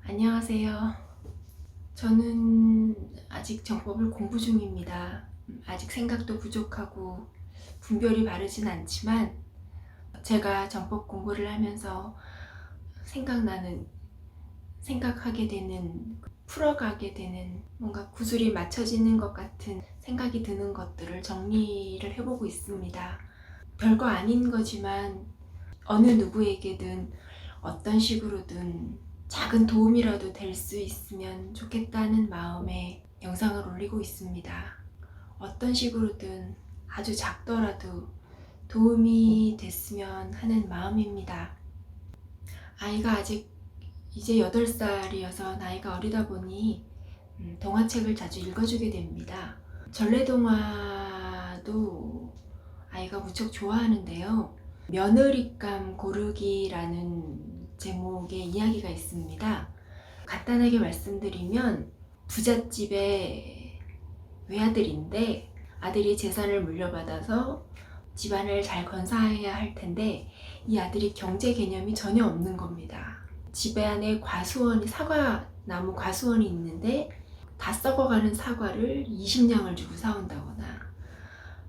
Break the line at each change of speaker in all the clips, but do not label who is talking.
안녕하세요. 저는 아직 정법을 공부 중입니다. 아직 생각도 부족하고 분별이 바르진 않지만 제가 정법 공부를 하면서 생각하게 되는, 풀어가게 되는, 뭔가 구슬이 맞춰지는 것 같은 생각이 드는 것들을 정리를 해보고 있습니다. 별거 아닌 거지만 어느 누구에게든 어떤 식으로든 작은 도움이라도 될 수 있으면 좋겠다는 마음에 영상을 올리고 있습니다. 어떤 식으로든 아주 작더라도 도움이 됐으면 하는 마음입니다. 아이가 아직 이제 8살이어서 나이가 어리다 보니 동화책을 자주 읽어주게 됩니다. 전래동화도 아이가 무척 좋아하는데요. 며느리감 고르기라는 제목의 이야기가 있습니다. 간단하게 말씀드리면 부잣집의 외아들인데 아들이 재산을 물려받아서 집안을 잘 건사해야 할 텐데 이 아들이 경제 개념이 전혀 없는 겁니다. 집에 안에 사과나무 과수원이 있는데 다 썩어가는 사과를 20냥을 주고 사온다거나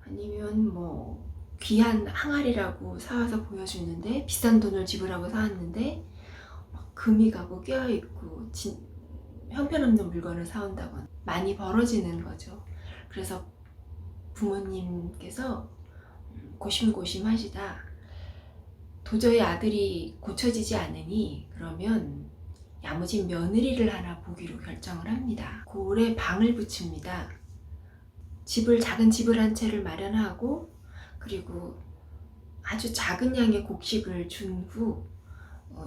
아니면 귀한 항아리라고 사와서 보여주는데 비싼 돈을 지불하고 사왔는데 금이 가고 껴있고 형편없는 물건을 사온다거나 많이 벌어지는 거죠. 그래서 부모님께서 고심고심 하시다 도저히 아들이 고쳐지지 않으니 그러면 야무진 며느리를 하나 보기로 결정을 합니다. 고을에 방을 붙입니다. 작은 집을 한 채를 마련하고 그리고 아주 작은 양의 곡식을 준 후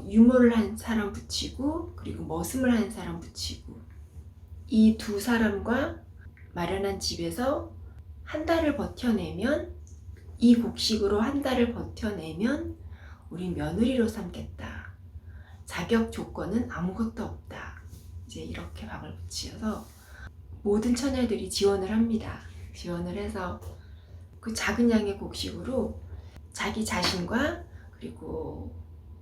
유모를 한 사람 붙이고 그리고 머슴을 한 사람 붙이고 이 두 사람과 마련한 집에서 한 달을 버텨내면 이 곡식으로 한 달을 버텨내면 우리 며느리로 삼겠다. 자격 조건은 아무것도 없다. 이제 이렇게 방을 붙여서 모든 처녀들이 지원을 합니다. 지원을 해서 그 작은 양의 곡식으로 자기 자신과 그리고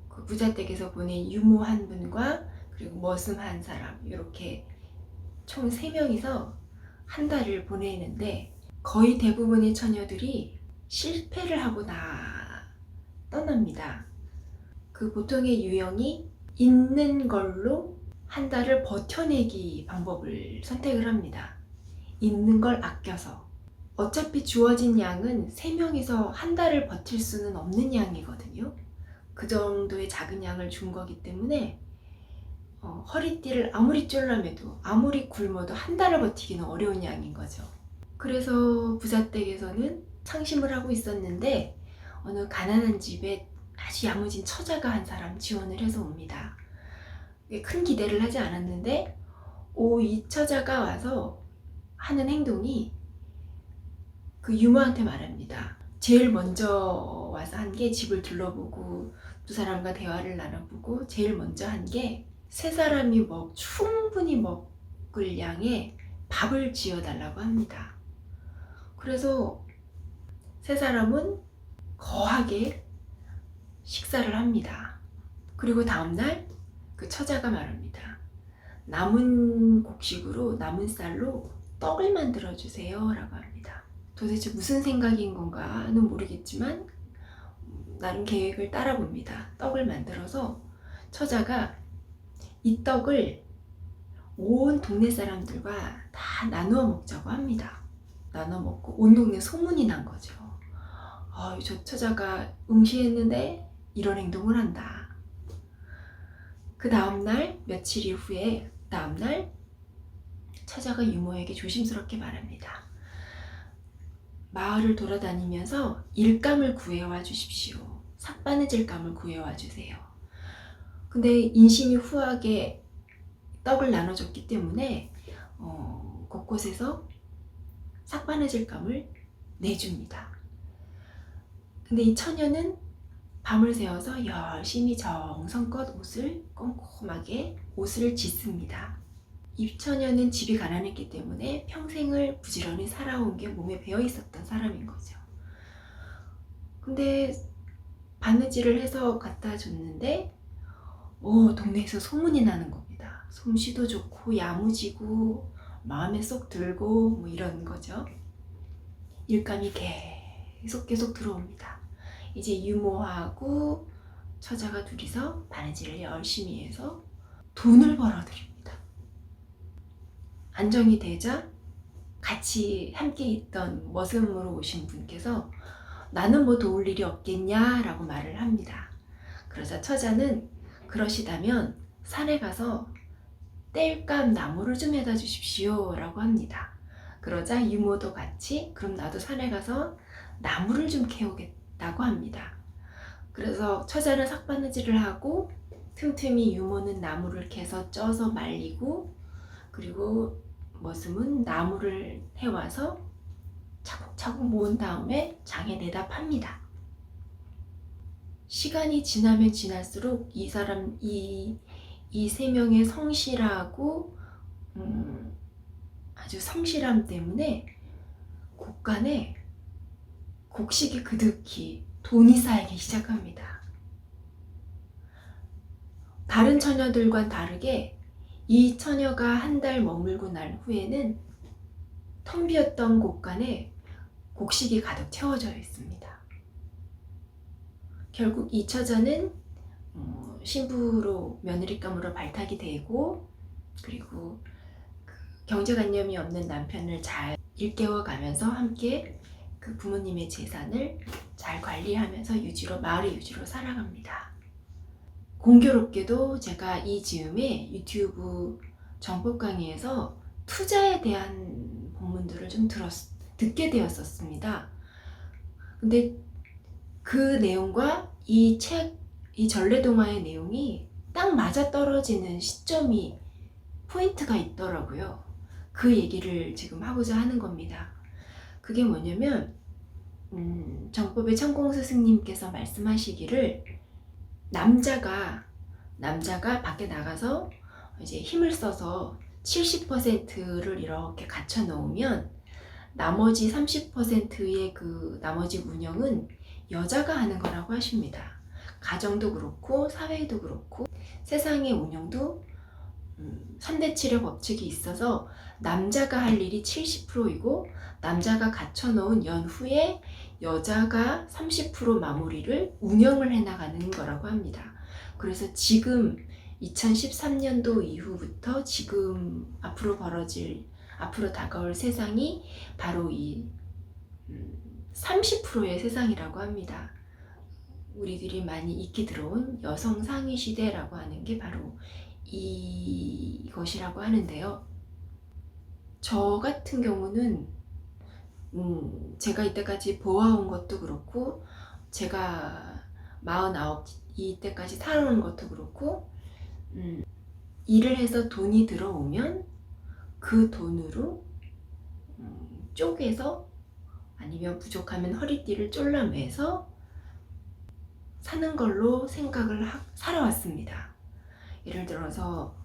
그 부잣댁에서 보낸 유모 한 분과 그리고 머슴 한 사람 이렇게 총 3명이서 한 달을 보내는데 거의 대부분의 처녀들이 실패를 하고 떠납니다. 그 보통의 유형이 있는 걸로 한 달을 버텨내기 방법을 선택을 합니다. 있는 걸 아껴서. 어차피 주어진 양은 3명이서 한 달을 버틸 수는 없는 양이거든요. 그 정도의 작은 양을 준 거기 때문에 허리띠를 아무리 쫄라매도 아무리 굶어도 한 달을 버티기는 어려운 양인 거죠. 그래서 부잣댁에서는 상심을 하고 있었는데 어느 가난한 집에 아주 야무진 처자가 한 사람 지원을 해서 옵니다. 큰 기대를 하지 않았는데 이 처자가 와서 하는 행동이 그 유모한테 말합니다. 제일 먼저 와서 한 게 집을 둘러보고 두 사람과 대화를 나눠보고 제일 먼저 한 게 세 사람이 충분히 먹을 양의 밥을 지어달라고 합니다. 그래서 세 사람은 거하게 식사를 합니다. 그리고 다음날 그 처자가 말합니다. 남은 곡식으로 남은 쌀로 떡을 만들어 주세요 라고 합니다. 도대체 무슨 생각인 건가는 모르겠지만 나름 계획을 따라 봅니다. 떡을 만들어서 처자가 이 떡을 온 동네 사람들과 다 나누어 먹자고 합니다. 나눠 먹고 온 동네 소문이 난 거죠. 저 처자가 응시했는데 이런 행동을 한다. 그 다음날 며칠 이후에 다음날 처자가 유모에게 조심스럽게 말합니다. 마을을 돌아다니면서 일감을 구해와 주십시오. 삭바느질 감을 구해와 주세요. 근데 인심이 후하게 떡을 나눠줬기 때문에 곳곳에서 삭바느질 감을 내줍니다. 근데 이 처녀는 밤을 새워서 열심히 정성껏 꼼꼼하게 옷을 짓습니다. 이 처녀는 집이 가난했기 때문에 평생을 부지런히 살아온 게 몸에 배어 있었던 사람인 거죠. 근데 바느질을 해서 갖다 줬는데 동네에서 소문이 나는 겁니다. 솜씨도 좋고 야무지고 마음에 쏙 들고 뭐 이런 거죠. 일감이 계속 들어옵니다. 이제 유모하고 처자가 둘이서 바느질을 열심히 해서 돈을 벌어들입니다. 안정이 되자 같이 함께 있던 머슴으로 오신 분께서 나는 뭐 도울 일이 없겠냐라고 말을 합니다. 그러자 처자는 그러시다면 산에 가서 땔감 나무를 좀 해다 주십시오 라고 합니다. 그러자 유모도 같이 그럼 나도 산에 가서 나무를 좀 캐오겠다고 합니다. 그래서 처자는 삭바느질을 하고 틈틈이 유모는 나무를 캐서 쪄서 말리고 그리고 머슴은 나무를 해와서 차곡차곡 모은 다음에 장에 내다 팝니다. 시간이 지나면 지날수록 이 세 명의 성실하고 아주 성실함 때문에 곳간에 곡식이 그득히 돈이 쌓이기 시작합니다. 다른 처녀들과는 다르게 이 처녀가 한 달 머물고 난 후에는 텅 비었던 곳간에 곡식이 가득 채워져 있습니다. 결국 이 처자는 신부로 며느리감으로 발탁이 되고 그리고 경제관념이 없는 남편을 잘 일깨워가면서 함께 그 부모님의 재산을 잘 관리하면서 마을의 유지로 살아갑니다. 공교롭게도 제가 이 즈음에 유튜브 정법 강의에서 투자에 대한 본문들을 좀 듣게 되었었습니다. 근데 그 내용과 이 전래동화의 내용이 딱 맞아떨어지는 시점이 포인트가 있더라고요. 그 얘기를 지금 하고자 하는 겁니다. 그게 뭐냐면 정법의 천공 스승님께서 말씀하시기를 남자가 밖에 나가서 이제 힘을 써서 70%를 이렇게 갖춰 놓으면 나머지 30%의 그 나머지 운영은 여자가 하는 거라고 하십니다. 가정도 그렇고 사회도 그렇고 세상의 운영도 3대 7의 법칙이 있어서 남자가 할 일이 70%이고 남자가 갖춰놓은 연후에 여자가 30% 마무리를 운영을 해나가는 거라고 합니다. 그래서 지금 2013년도 이후부터 지금 앞으로 다가올 세상이 바로 이 30%의 세상이라고 합니다. 우리들이 많이 익히 들어온 여성 상위 시대라고 하는 게 바로 이것이라고 하는데요. 저 같은 경우는 제가 이때까지 보아온 것도 그렇고 제가 49 이때까지 살아온 것도 그렇고 일을 해서 돈이 들어오면 그 돈으로 쪼개서 아니면 부족하면 허리띠를 졸라매서 사는 걸로 생각을 살아왔습니다. 예를 들어서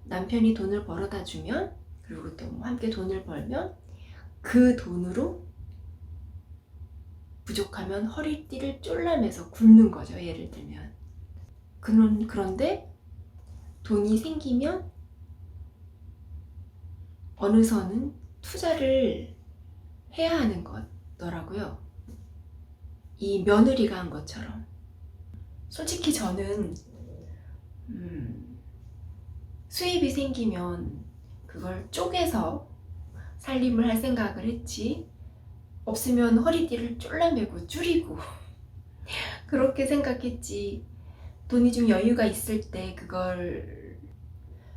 남편이 돈을 벌어다 주면 그리고 또 함께 돈을 벌면 그 돈으로 부족하면 허리띠를 졸라매서 굶는 거죠. 예를 들면 그런데 돈이 생기면 어느 선은 투자를 해야 하는 거더라고요. 이 며느리가 한 것처럼. 솔직히 저는 수입이 생기면 그걸 쪼개서 살림을 할 생각을 했지 없으면 허리띠를 졸라매고 줄이고 그렇게 생각했지 돈이 좀 여유가 있을 때 그걸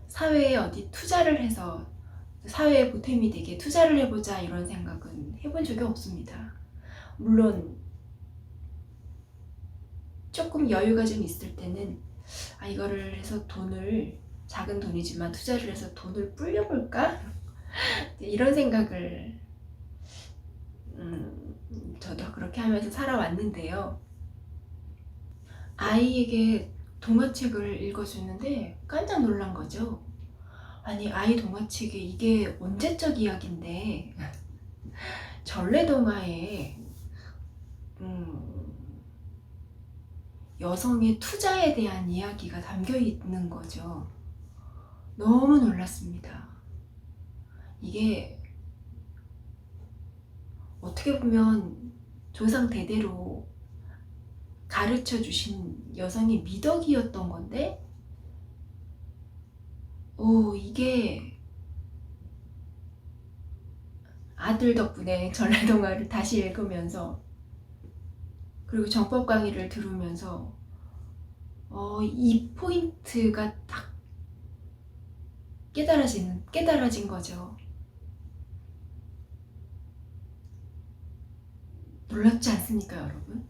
사회에 어디 투자를 해서 사회에 보탬이 되게 투자를 해보자 이런 생각은 해본 적이 없습니다. 물론 조금 여유가 좀 있을 때는 이거를 해서 작은 돈이지만 투자를 해서 돈을 불려볼까? 이런 생각을 저도 그렇게 하면서 살아왔는데요. 아이에게 동화책을 읽어주는데 깜짝 놀란 거죠. 아니 아이 동화책에 이게 언제적 이야기인데 전래동화에 여성의 투자에 대한 이야기가 담겨 있는 거죠. 너무 놀랐습니다. 이게 어떻게 보면 조상 대대로 가르쳐 주신 여성의 미덕이었던 건데, 이게 아들 덕분에 전래동화를 다시 읽으면서, 그리고 정법 강의를 들으면서 이 포인트가 딱 깨달아진 거죠. 놀랍지 않습니까, 여러분?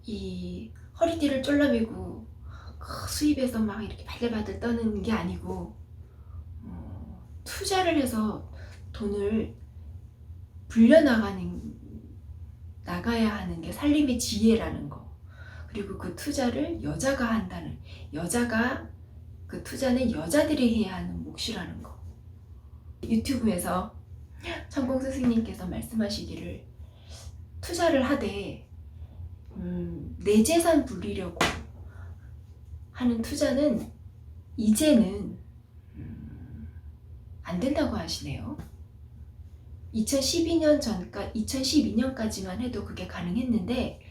이 허리띠를 쫄라매고 수입에서 막 이렇게 바들바들 떠는 게 아니고, 투자를 해서 돈을 나가야 하는 게 살림의 지혜라는 거. 그리고 그 투자를 여자가 한다는, 그 투자는 여자들이 해야 하는 몫이라는 거. 유튜브에서 천공 스승님께서 말씀하시기를, 투자를 하되 내 재산 불리려고 하는 투자는 이제는 안 된다고 하시네요. 2012년까지만 해도 그게 가능했는데,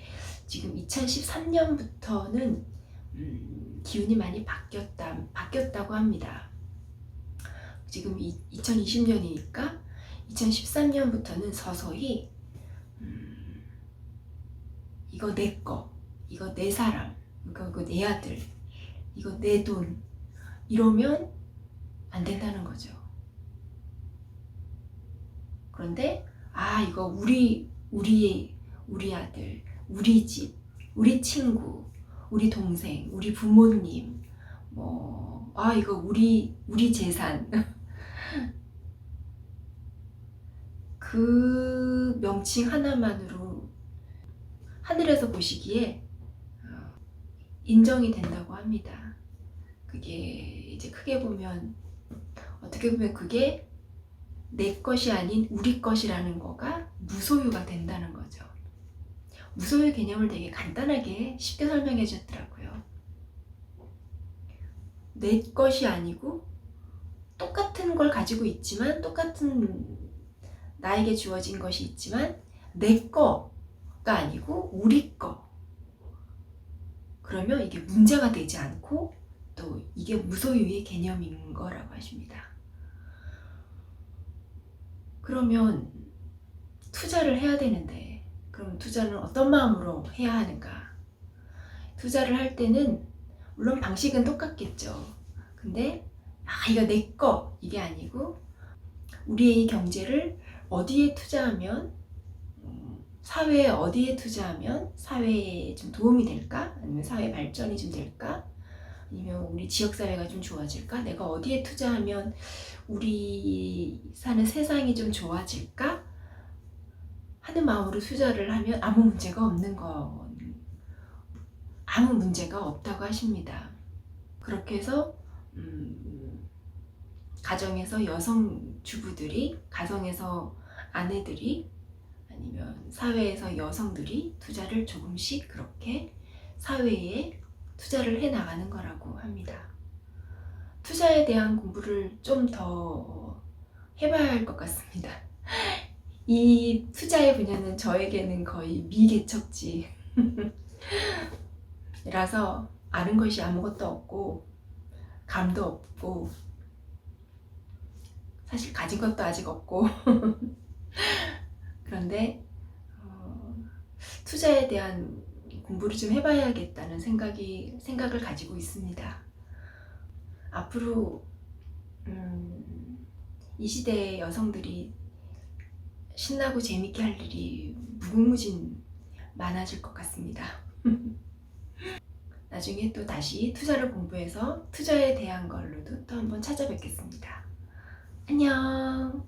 지금 2013년부터는 기운이 많이 바뀌었다고 합니다. 지금 2020년이니까 2013년부터는 서서히 이거 내 거, 이거 내 사람, 이거 내 아들, 이거 내 돈, 이러면 안 된다는 거죠. 그런데 이거 우리 아들, 우리 집, 우리 친구, 우리 동생, 우리 부모님, 이거 우리 재산. 그 명칭 하나만으로 하늘에서 보시기에 인정이 된다고 합니다. 그게 이제 크게 보면, 어떻게 보면 그게 내 것이 아닌 우리 것이라는 거가 무소유가 된다는 거죠. 무소유 개념을 되게 간단하게 쉽게 설명해 줬더라고요. 내 것이 아니고 똑같은 걸 가지고 있지만, 똑같은 나에게 주어진 것이 있지만 내 거가 아니고 우리 거. 그러면 이게 문제가 되지 않고 또 이게 무소유의 개념인 거라고 하십니다. 그러면 투자를 해야 되는데, 그럼 투자는 어떤 마음으로 해야 하는가? 투자를 할 때는 물론 방식은 똑같겠죠. 근데 이거 내 거, 이게 아니고 우리의 경제를 어디에 투자하면, 사회에 어디에 투자하면 사회에 좀 도움이 될까? 아니면 사회 발전이 좀 될까? 아니면 우리 지역사회가 좀 좋아질까? 내가 어디에 투자하면 우리 사는 세상이 좀 좋아질까? 하는 마음으로 투자를 하면 아무 문제가 없다고 하십니다. 그렇게 해서 가정에서 여성 주부들이, 가정에서 아내들이, 아니면 사회에서 여성들이 투자를 조금씩 그렇게 사회에 투자를 해 나가는 거라고 합니다. 투자에 대한 공부를 좀 더 해봐야 할 것 같습니다. 이 투자의 분야는 저에게는 거의 미개척지라서 아는 것이 아무것도 없고 감도 없고 사실 가진 것도 아직 없고 그런데 투자에 대한 공부를 좀 해봐야겠다는 생각을 가지고 있습니다. 앞으로 이 시대의 여성들이 신나고 재밌게 할 일이 무궁무진 많아질 것 같습니다. 나중에 또 다시 투자를 공부해서 투자에 대한 걸로도 또 한번 찾아뵙겠습니다. 안녕.